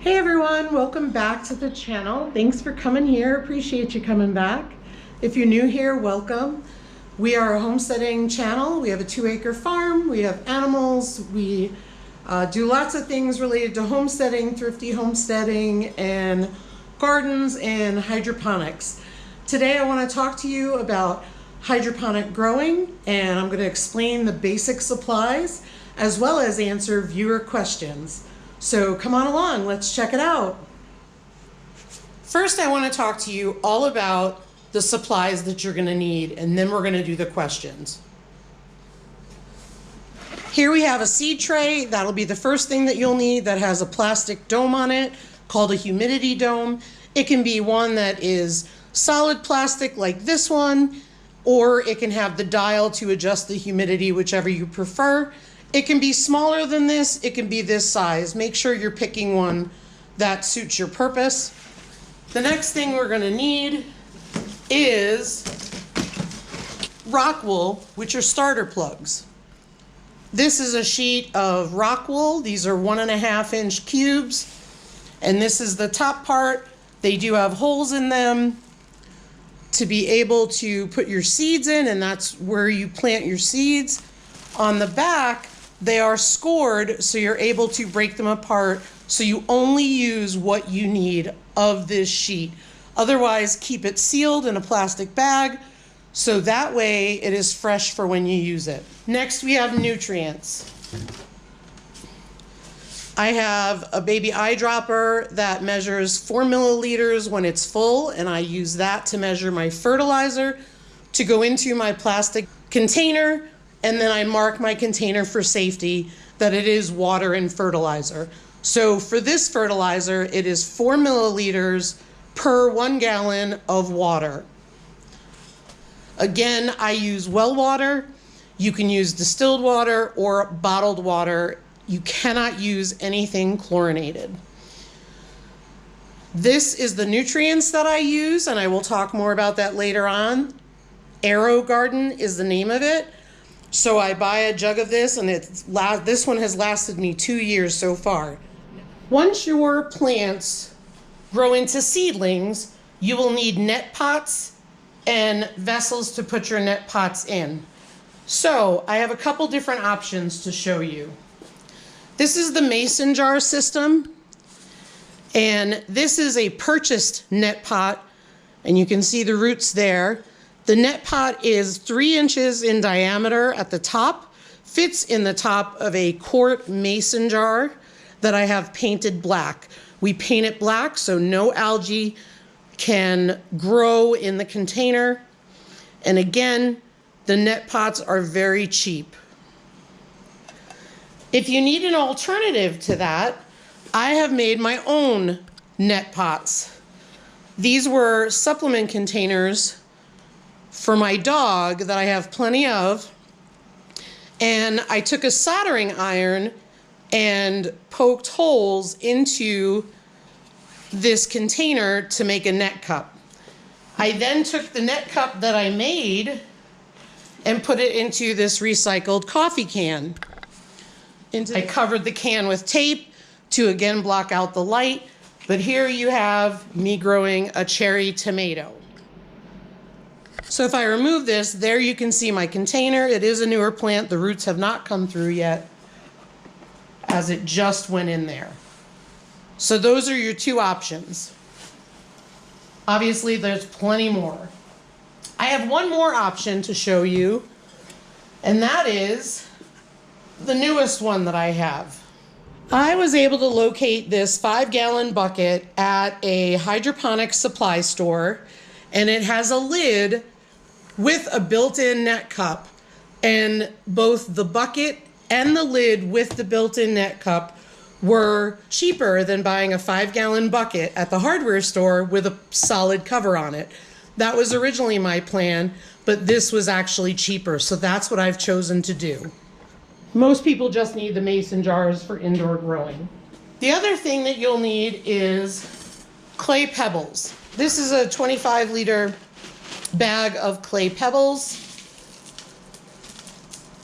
Hey everyone, welcome back to the channel. Thanks for coming here. Appreciate you coming back. If you're new here, welcome. We are a homesteading channel. We have a 2-acre farm. We have animals. We do lots of things related to homesteading, thrifty homesteading, and gardens and hydroponics. Today I want to talk to you about hydroponic growing, and I'm going to explain the basic supplies as well as answer viewer questions. So come on along, let's check it out. First, I want to talk to you all about the supplies that you're going to need, and then we're going to do the questions. Here we have a seed tray. That'll be the first thing that you'll need, that has a plastic dome on it called a humidity dome. It can be one that is solid plastic like this one, or it can have the dial to adjust the humidity, whichever you prefer. It can be smaller than this, it can be this size. Make sure you're picking one that suits your purpose. The next thing we're gonna need is rock wool, which are starter plugs. This is a sheet of rock wool. These are 1.5 inch cubes. And this is the top part. They do have holes in them to be able to put your seeds in, and that's where you plant your seeds. On the back, they are scored, so you're able to break them apart, so you only use what you need of this sheet. Otherwise, keep it sealed in a plastic bag, so that way it is fresh for when you use it. Next, we have nutrients. I have a baby eyedropper that measures 4 milliliters when it's full, and I use that to measure my fertilizer to go into my plastic container. And then I mark my container for safety that it is water and fertilizer. So for this fertilizer, it is 4 milliliters per 1 gallon of water. Again, I use well water. You can use distilled water or bottled water. You cannot use anything chlorinated. This is the nutrients that I use, and I will talk more about that later on. Arrow Garden is the name of it. So I buy a jug of this, and this one has lasted me 2 years so far. Once your plants grow into seedlings, you will need net pots and vessels to put your net pots in. So I have a couple different options to show you. This is the mason jar system, and this is a purchased net pot, and you can see the roots there. The net pot is 3 inches in diameter at the top, fits in the top of a quart mason jar that I have painted black. We paint it black so no algae can grow in the container. And again, the net pots are very cheap. If you need an alternative to that, I have made my own net pots. These were supplement containers for my dog that I have plenty of, and I took a soldering iron and poked holes into this container to make a net cup. I then took the net cup that I made and put it into this recycled coffee can. I covered the can with tape to again block out the light, but here you have me growing a cherry tomato. So if I remove this, there you can see my container. It is a newer plant. The roots have not come through yet, as it just went in there. So those are your two options. Obviously, there's plenty more. I have one more option to show you, and that is the newest one that I have. I was able to locate this 5-gallon bucket at a hydroponic supply store, and it has a lid with a built-in net cup, and both the bucket and the lid with the built-in net cup were cheaper than buying a 5-gallon bucket at the hardware store with a solid cover on it. That was originally my plan, but this was actually cheaper, so that's what I've chosen to do. Most people just need the mason jars for indoor growing. The other thing that you'll need is clay pebbles. This is a 25-liter bag of clay pebbles,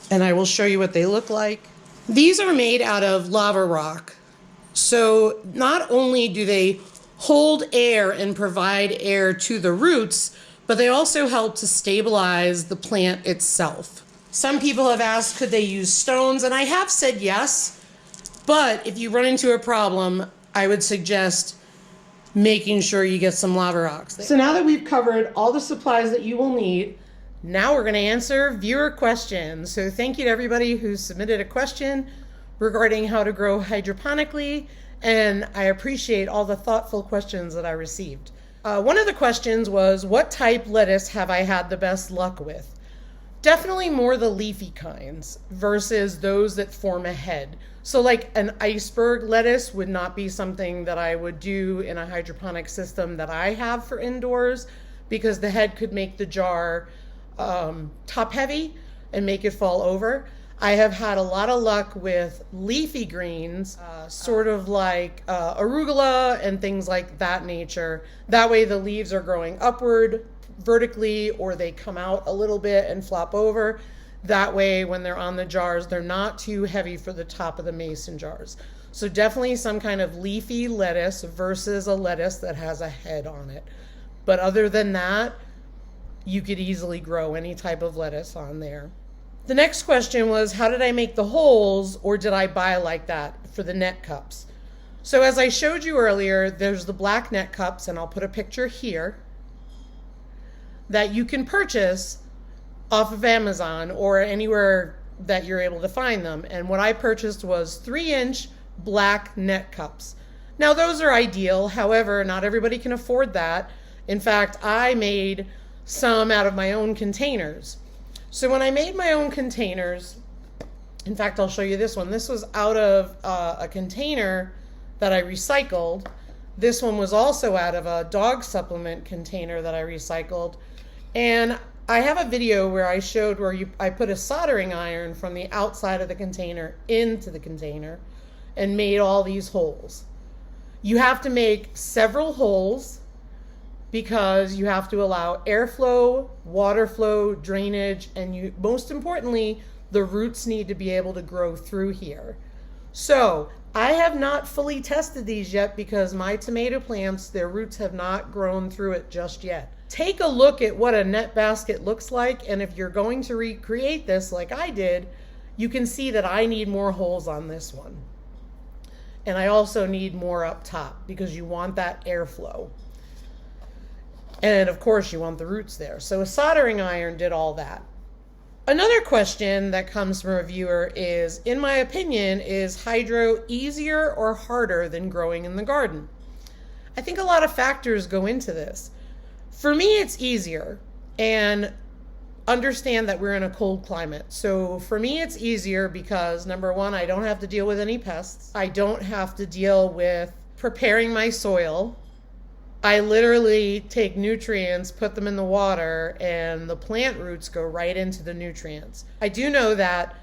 and I will show you what they look like. These are made out of lava rock. So not only do they hold air and provide air to the roots, but they also help to stabilize the plant itself. Some people have asked, could they use stones? And I have said yes, but if you run into a problem, I would suggest making sure you get some lava rocks. So now that we've covered all the supplies that you will need, now we're going to answer viewer questions. So thank you to everybody who submitted a question regarding how to grow hydroponically, and I appreciate all the thoughtful questions that I received. One of the questions was, what type lettuce have I had the best luck with? Definitely more the leafy kinds versus those that form a head. So like an iceberg lettuce would not be something that I would do in a hydroponic system that I have for indoors, because the head could make the jar top heavy and make it fall over. I have had a lot of luck with leafy greens, sort of like arugula and things like that nature. That way the leaves are growing upward vertically, or they come out a little bit and flop over. That way when they're on the jars, they're not too heavy for the top of the mason jars. So definitely some kind of leafy lettuce versus a lettuce that has a head on it. But other than that, you could easily grow any type of lettuce on there. The next question was, how did I make the holes, or did I buy like that for the net cups? So as I showed you earlier, there's the black net cups, and I'll put a picture here, that you can purchase off of Amazon or anywhere that you're able to find them. And what I purchased was 3-inch black net cups. Now those are ideal, however, not everybody can afford that. In fact, I made some out of my own containers. So when I made my own containers, in fact, I'll show you this one. This was out of a container that I recycled. This one was also out of a dog supplement container that I recycled. And I have a video where I showed where I put a soldering iron from the outside of the container into the container and made all these holes. You have to make several holes because you have to allow airflow, water flow, drainage, and most importantly, the roots need to be able to grow through here. So I have not fully tested these yet because my tomato plants, their roots have not grown through it just yet. Take a look at what a net basket looks like, and if you're going to recreate this like I did, you can see that I need more holes on this one. And I also need more up top because you want that airflow. And of course you want the roots there. So a soldering iron did all that. Another question that comes from a viewer is, in my opinion, is hydro easier or harder than growing in the garden? I think a lot of factors go into this. For me, it's easier, and understand that we're in a cold climate. So for me, it's easier because, number one, I don't have to deal with any pests. I don't have to deal with preparing my soil. I literally take nutrients, put them in the water, and the plant roots go right into the nutrients. I do know that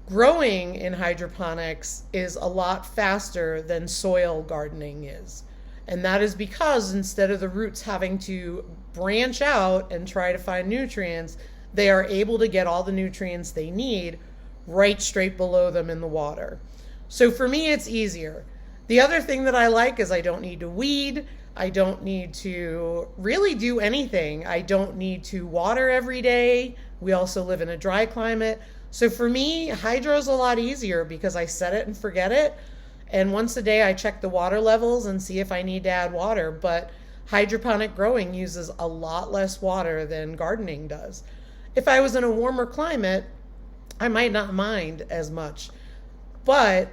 growing in hydroponics is a lot faster than soil gardening is. And that is because instead of the roots having to branch out and try to find nutrients, they are able to get all the nutrients they need right straight below them in the water. So for me, it's easier. The other thing that I like is I don't need to weed. I don't need to really do anything. I don't need to water every day. We also live in a dry climate. So for me, hydro is a lot easier because I set it and forget it. And once a day I check the water levels and see if I need to add water. But hydroponic growing uses a lot less water than gardening does. If I was in a warmer climate, I might not mind as much. But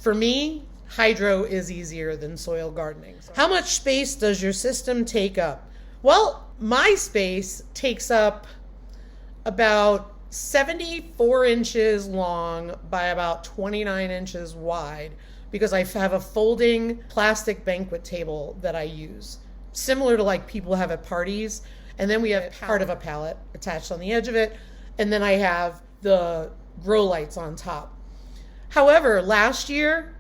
for me, hydro is easier than soil gardening. How much space does your system take up? Well, my space takes up about 74 inches long by about 29 inches wide because I have a folding plastic banquet table that I use, similar to like people have at parties. And then we have part of a pallet attached on the edge of it. And then I have the grow lights on top. However, last year,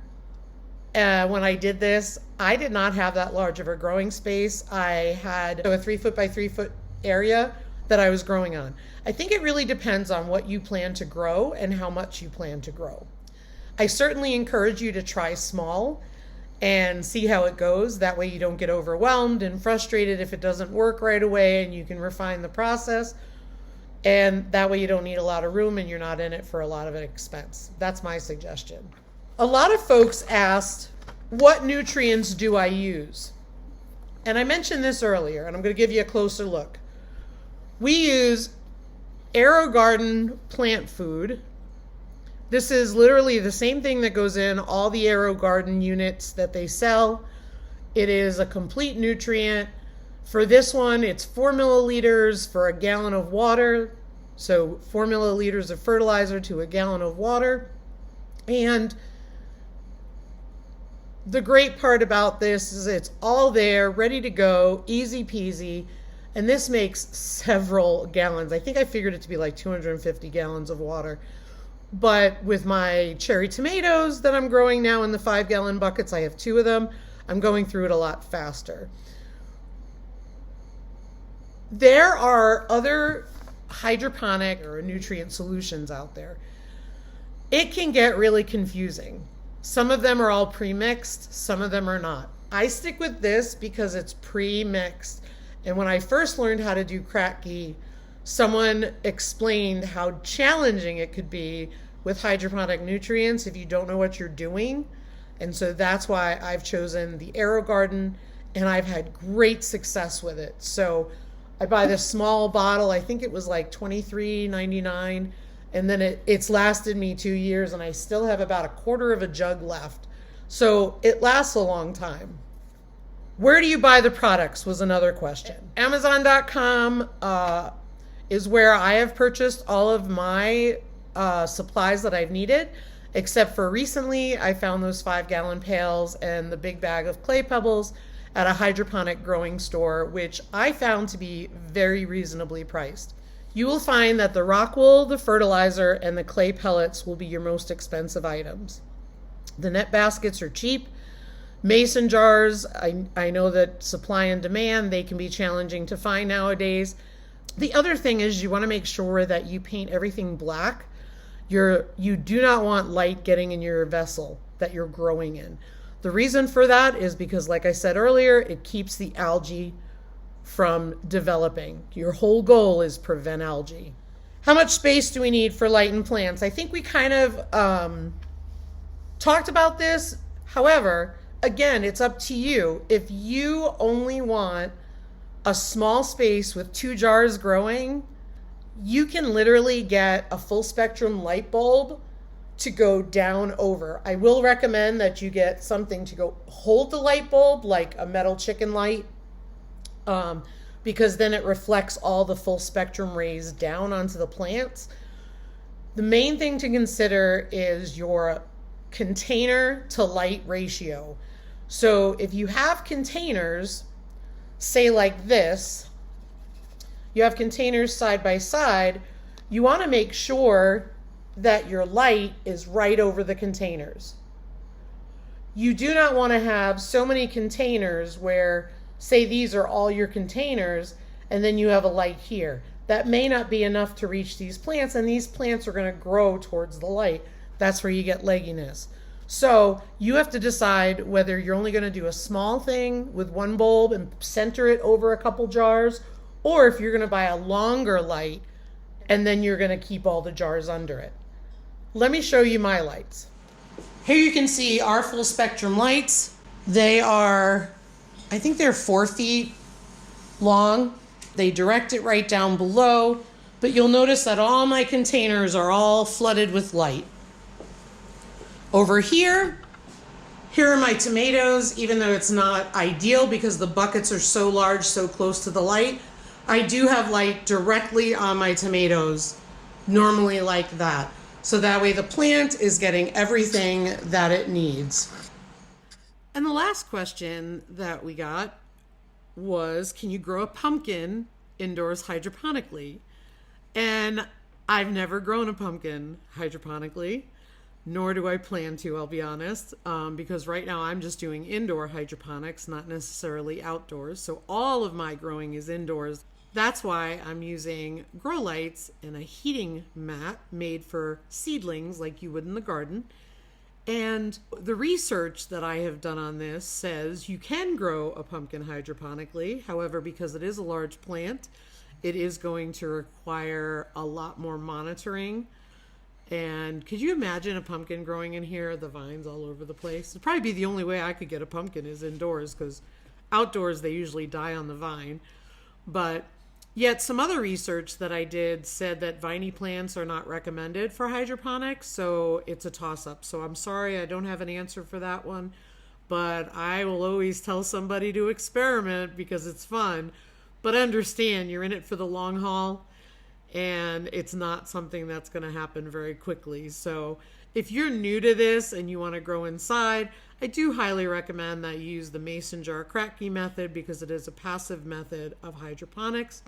when I did this, I did not have that large of a growing space. I had a 3 foot by 3 foot area that I was growing on. I think it really depends on what you plan to grow and how much you plan to grow. I certainly encourage you to try small. and see how it goes. That way you don't get overwhelmed and frustrated if it doesn't work right away, and you can refine the process. And that way you don't need a lot of room and you're not in it for a lot of expense. That's my suggestion. A lot of folks asked, what nutrients do I use? And I mentioned this earlier, and I'm going to give you a closer look. We use AeroGarden plant food. This is literally the same thing that goes in all the AeroGarden units that they sell. It is a complete nutrient. For this one, it's 4 milliliters for a gallon of water. So 4 milliliters of fertilizer to a gallon of water. And the great part about this is it's all there, ready to go, easy peasy. And this makes several gallons. I think I figured it to be like 250 gallons of water. But with my cherry tomatoes that I'm growing now in the 5-gallon buckets, I have 2 of them, I'm going through it a lot faster. There are other hydroponic or nutrient solutions out there. It can get really confusing. Some of them are all pre-mixed, some of them are not. I stick with this because it's pre-mixed. And when I first learned how to do Kratky, someone explained how challenging it could be with hydroponic nutrients if you don't know what you're doing. And so that's why I've chosen the AeroGarden, and I've had great success with it. So I buy this small bottle, I think it was like $23.99, and then it's lasted me 2 years, and I still have about a quarter of a jug left. So it lasts a long time. Where do you buy the products was another question. Amazon.com is where I have purchased all of my supplies that I've needed, except for recently I found those 5-gallon pails and the big bag of clay pebbles at a hydroponic growing store, which I found to be very reasonably priced. You will find that the rock wool, the fertilizer, and the clay pellets will be your most expensive items. The net baskets are cheap. Mason jars, I know that supply and demand, they can be challenging to find nowadays. The other thing is you want to make sure that you paint everything black. You do not want light getting in your vessel that you're growing in. The reason for that is because, like I said earlier, it keeps the algae from developing. Your whole goal is prevent algae. How much space do we need for light and plants? I think we kind of talked about this. However, again, it's up to you. If you only want a small space with 2 jars growing, you can literally get a full spectrum light bulb to go down over. I will recommend that you get something to go hold the light bulb, like a metal chicken light, because then it reflects all the full spectrum rays down onto the plants. The main thing to consider is your container to light ratio. So if you have containers, say like this, you have containers side by side, you want to make sure that your light is right over the containers. You do not want to have so many containers where, say these are all your containers, and then you have a light here. That may not be enough to reach these plants, and these plants are going to grow towards the light. That's where you get legginess. So you have to decide whether you're only going to do a small thing with 1 bulb and center it over a couple jars, or if you're going to buy a longer light and then you're going to keep all the jars under it. Let me show you my lights. Here you can see our full spectrum lights. They are, I think they're 4 feet long. They direct it right down below, but you'll notice that all my containers are all flooded with light. Over here are my tomatoes. Even though it's not ideal because the buckets are so large, so close to the light, I do have light directly on my tomatoes, normally like that. So that way the plant is getting everything that it needs. And the last question that we got was, can you grow a pumpkin indoors hydroponically? And I've never grown a pumpkin hydroponically, nor do I plan to, I'll be honest, because right now I'm just doing indoor hydroponics, not necessarily outdoors. So all of my growing is indoors. That's why I'm using grow lights and a heating mat made for seedlings like you would in the garden. And the research that I have done on this says you can grow a pumpkin hydroponically. However, because it is a large plant, it is going to require a lot more monitoring. And could you imagine a pumpkin growing in here? The vines all over the place. It'd probably be the only way I could get a pumpkin is indoors, because outdoors they usually die on the vine. But yet some other research that I did said that viney plants are not recommended for hydroponics, so it's a toss-up. So I'm sorry, I don't have an answer for that one, but I will always tell somebody to experiment because it's fun. But understand, you're in it for the long haul, and it's not something that's going to happen very quickly. So if you're new to this and you want to grow inside, I do highly recommend that you use the mason jar Kratky method because it is a passive method of hydroponics.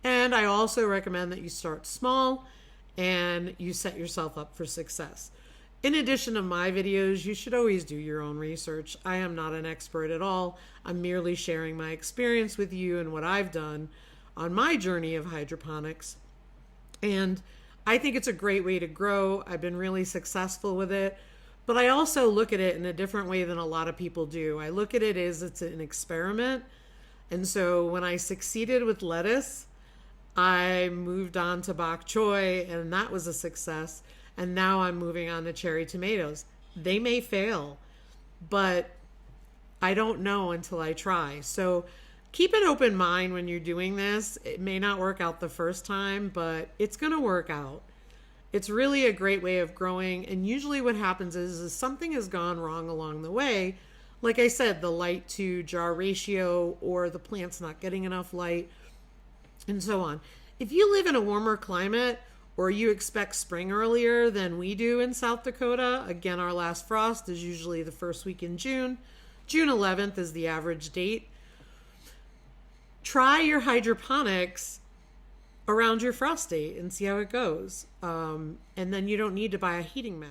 And I also recommend that you start small and you set yourself up for success. In addition to my videos, you should always do your own research. I am not an expert at all. I'm merely sharing my experience with you and what I've done on my journey of hydroponics. And I think it's a great way to grow. I've been really successful with it. But I also look at it in a different way than a lot of people do. I look at it as it's an experiment. And so when I succeeded with lettuce, I moved on to bok choy, and that was a success. And now I'm moving on to cherry tomatoes. They may fail, but I don't know until I try. So keep an open mind when you're doing this. It may not work out the first time, but it's going to work out. It's really a great way of growing. And usually what happens is something has gone wrong along the way. Like I said, the light to jar ratio, or the plant's not getting enough light, and so on. If you live in a warmer climate, or you expect spring earlier than we do in South Dakota, again, our last frost is usually the first week in June. June 11th is the average date. Try your hydroponics around your frost date and see how it goes. And then you don't need to buy a heating mat.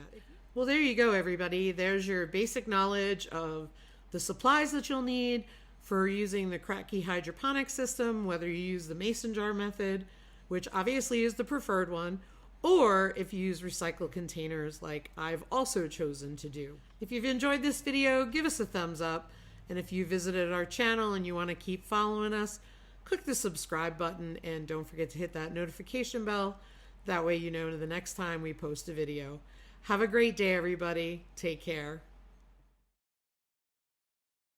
Well, there you go, everybody. There's your basic knowledge of the supplies that you'll need for using the Kratky hydroponic system, whether you use the mason jar method, which obviously is the preferred one, or if you use recycled containers like I've also chosen to do. If you've enjoyed this video, give us a thumbs up. And if you visited our channel and you want to keep following us, click the subscribe button and don't forget to hit that notification bell. That way you know the next time we post a video. Have a great day, everybody. Take care.